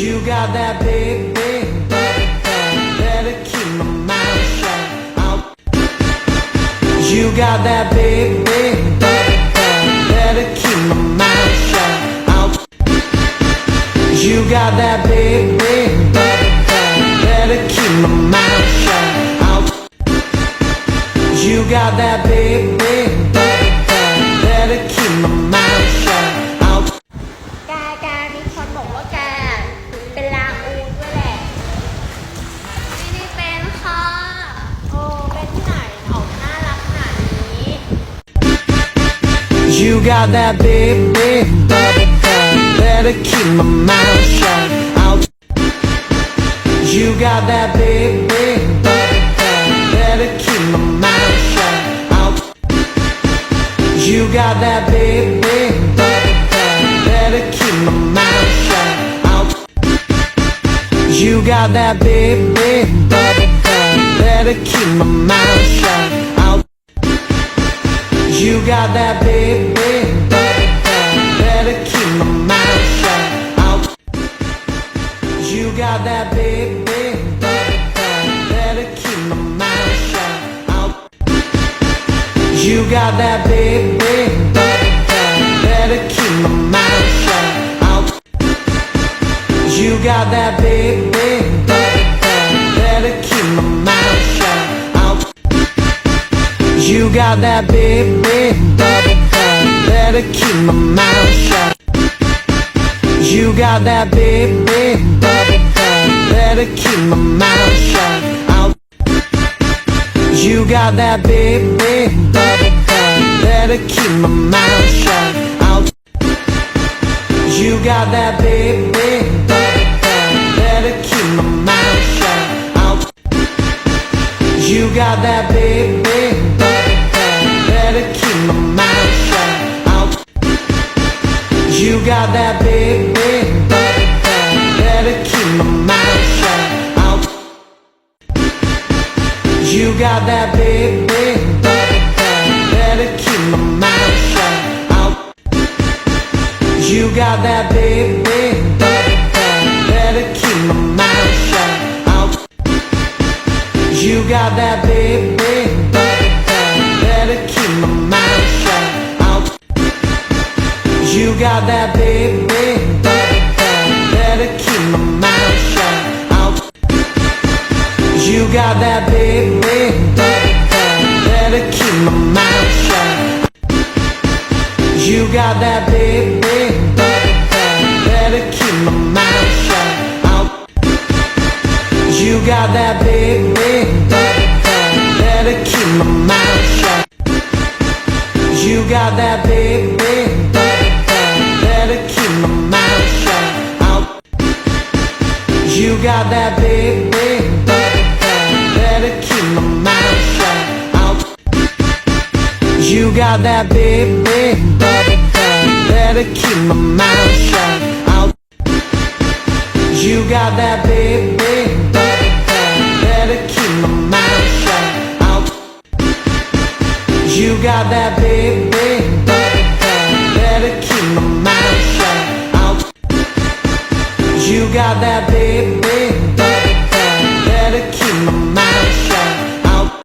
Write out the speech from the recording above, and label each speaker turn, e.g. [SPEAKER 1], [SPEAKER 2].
[SPEAKER 1] You got that big, big body, better keep my mouth shut. You got that big, big body, better keep my mouth shut. You got that big, big body, better keep my mouth shut. You got that big, big body, better keep my mouth shut.
[SPEAKER 2] แกมีคนบอกว่าแกเป็นลาอูด้วยแหละไม่ได้เป็นค่ะโอ้เป็นที่ไหนออกน่ารักขนาดนี้
[SPEAKER 1] You got that big, big body, better keep my mouth shut. You got that big, big body, better keep my mouth shut. You got that big, big body, better keep my mouth shut. You got that big, big body, better keep my mouth shut. You got that big, big body, better keep my mouth shut. You got that big, big body, better keep my mouth shut. You got that big, big body, better keep my mouth shut. You got that big, big body, better keep my mouth shut. You got that big, big body, better keep my mouth shut. You got that big, big body, better keep my mouth shut. You got that big, big body, better keep my mouth shut. You got that big, big body, better keep my mouth shut. You got that big, big body, better keep my mouth shut. You got that big, big body, better keep my mouth shut. You got that big, big body, better keep my mouth shut. You got that big, big body, better keep my mouth shut. You got that big, big body, better keep my mouth shut. You got that big, big body, better keep my mouth shut. You got that big, big body, better keep my mouth shut. You got that big, big body, better keep my mouth shut. You got that big, big body, better keep my mouth shut. You got that big, big body, better keep my mouth shut. You got that big, big body, better keep my mouth shut. You got that big, big body, better keep my mouth shut. You got that big, big body, better keep my mouth shut. You got that big, big body, better keep my mouth shut. You got that